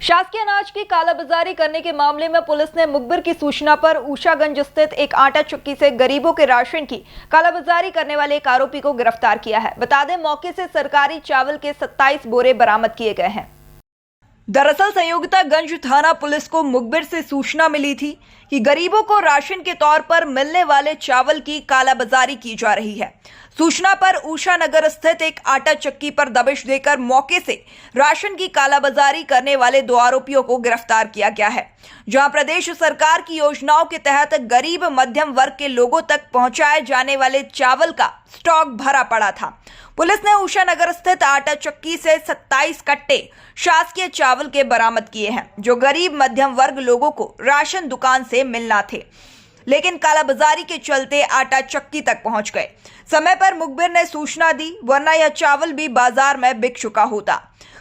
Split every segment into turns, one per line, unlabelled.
शासकीय अनाज की कालाबाजारी करने के मामले में पुलिस ने मुखबिर की सूचना पर उषागंज स्थित एक आटा चक्की से गरीबों के राशन की कालाबाजारी करने वाले एक आरोपी को गिरफ्तार किया है। बता दें, मौके से सरकारी चावल के 27 बोरे बरामद किए गए हैं। दरअसल संयोगितागंज थाना पुलिस को मुखबिर से सूचना मिली थी कि गरीबों को राशन के तौर पर मिलने वाले चावल की कालाबाजारी की जा रही है। सूचना पर उषा नगर स्थित एक आटा चक्की पर दबिश देकर मौके से राशन की कालाबाजारी करने वाले 2 आरोपियों को गिरफ्तार किया गया है, जहां प्रदेश सरकार की योजनाओं के तहत गरीब मध्यम वर्ग के लोगों तक पहुंचाए जाने वाले चावल का स्टॉक भरा पड़ा था। पुलिस ने उषा नगर स्थित आटा चक्की से 27 कट्टे शासकीय चावल के बरामद किए हैं, जो गरीब मध्यम वर्ग लोगों को राशन दुकान से मिलना थे, लेकिन कालाबाजारी के चलते आटा चक्की तक पहुंच गए। समय पर मुखबिर ने सूचना दी, वरना यह चावल भी बाजार में बिक चुका होता।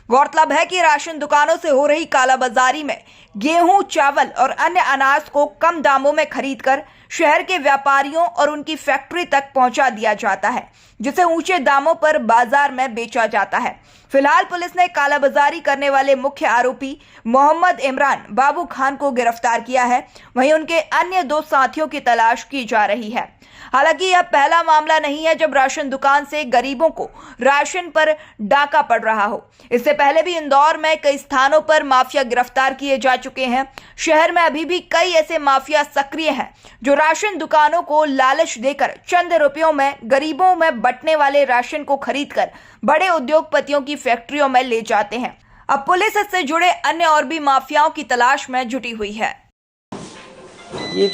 गौरतलब है कि राशन दुकानों से हो रही कालाबाजारी में गेहूं, चावल और अन्य अनाज को कम दामों में खरीदकर शहर के व्यापारियों और उनकी फैक्ट्री तक पहुंचा दिया जाता है, जिसे ऊंचे दामों पर बाजार में बेचा जाता है। फिलहाल पुलिस ने कालाबाजारी करने वाले मुख्य आरोपी मोहम्मद इमरान बाबू खान को गिरफ्तार किया है। वहीं उनके अन्य 2 साथियों की तलाश की जा रही है। हालांकि यह पहला मामला नहीं है जब राशन दुकान से गरीबों को राशन पर डाका पड़ रहा हो। इससे पहले भी इंदौर में कई स्थानों पर माफिया गिरफ्तार किए जा चुके हैं। शहर में अभी भी कई ऐसे माफिया सक्रिय हैं जो राशन दुकानों को लालच देकर चंद रुपयों में गरीबों में बंटने वाले राशन को खरीदकर बड़े उद्योगपतियों की फैक्ट्रियों में ले जाते हैं। अब पुलिस इससे जुड़े अन्य और भी माफियाओं की तलाश में जुटी हुई है।
ये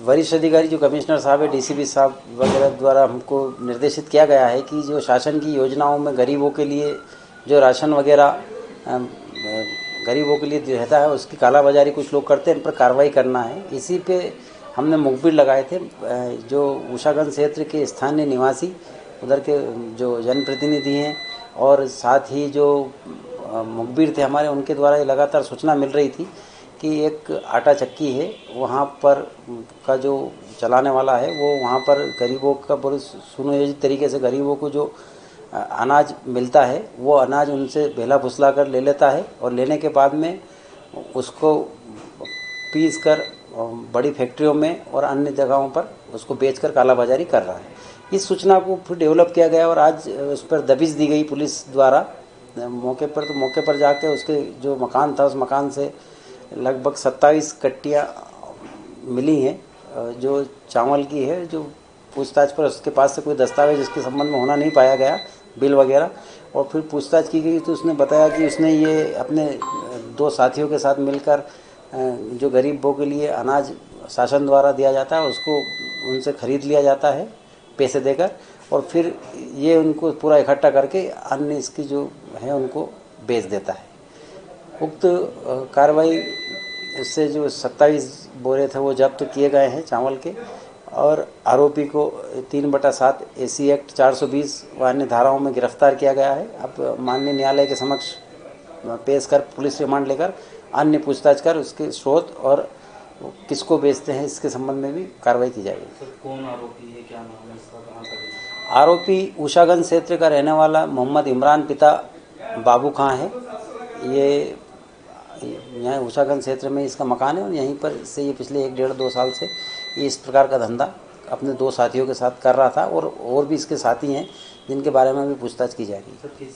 वरिष्ठ अधिकारी जो कमिश्नर साहब है, डीसीपी साहब वगैरह द्वारा हमको निर्देशित किया गया है कि जो शासन की योजनाओं में गरीबों के लिए जो राशन वगैरह गरीबों के लिए रहता है, उसकी कालाबाजारी कुछ लोग करते हैं, इन पर कार्रवाई करना है। इसी पे हमने मुखबिर लगाए थे। जो उषागंज क्षेत्र के स्थानीय निवासी, उधर के जो जनप्रतिनिधि हैं और साथ ही जो मुखबिर थे हमारे, उनके द्वारा लगातार सूचना मिल रही थी कि एक आटा चक्की है, वहाँ पर का जो चलाने वाला है वो वहाँ पर गरीबों का बड़े सुनियोजित तरीके से गरीबों को जो अनाज मिलता है वो अनाज उनसे बेला फुसला कर ले लेता है और लेने के बाद में उसको पीस कर बड़ी फैक्ट्रियों में और अन्य जगहों पर उसको बेचकर कालाबाजारी कर रहा है। इस सूचना को फिर डेवलप किया गया और आज उस पर दबिश दी गई पुलिस द्वारा मौके पर जाके उसके जो मकान था, उस मकान से लगभग 27 कट्टियाँ मिली हैं जो चावल की है। जो पूछताछ पर उसके पास से कोई दस्तावेज इसके संबंध में होना नहीं पाया गया, बिल वगैरह, और फिर पूछताछ की गई तो उसने बताया कि उसने ये अपने 2 साथियों के साथ मिलकर जो गरीबों के लिए अनाज शासन द्वारा दिया जाता है उसको उनसे खरीद लिया जाता है पैसे देकर, और फिर ये उनको पूरा इकट्ठा करके अन्य इसकी जो है उनको बेच देता है। उक्त कार्रवाई से जो 27 बोरे थे वो जब्त किए गए हैं चावल के, और आरोपी को 3/7 एसी एक्ट 420 व अन्य धाराओं में गिरफ्तार किया गया है। अब माननीय न्यायालय के समक्ष पेश कर पुलिस रिमांड लेकर अन्य पूछताछ कर उसके स्रोत और किसको बेचते हैं इसके संबंध में भी कार्रवाई की जाएगी।
सर, कौन आरोपी है, क्या नाम है इसका, कहाँ का?
आरोपी उषागंज क्षेत्र का रहने वाला मोहम्मद इमरान पिता बाबू खां है। ये यहाँ उषागंज क्षेत्र में इसका मकान है और यहीं पर से ये पिछले 1-1.5-2 साल से ये इस प्रकार का धंधा अपने 2 साथियों के साथ कर रहा था, और भी इसके साथी हैं जिनके बारे में भी पूछताछ की जाएगी।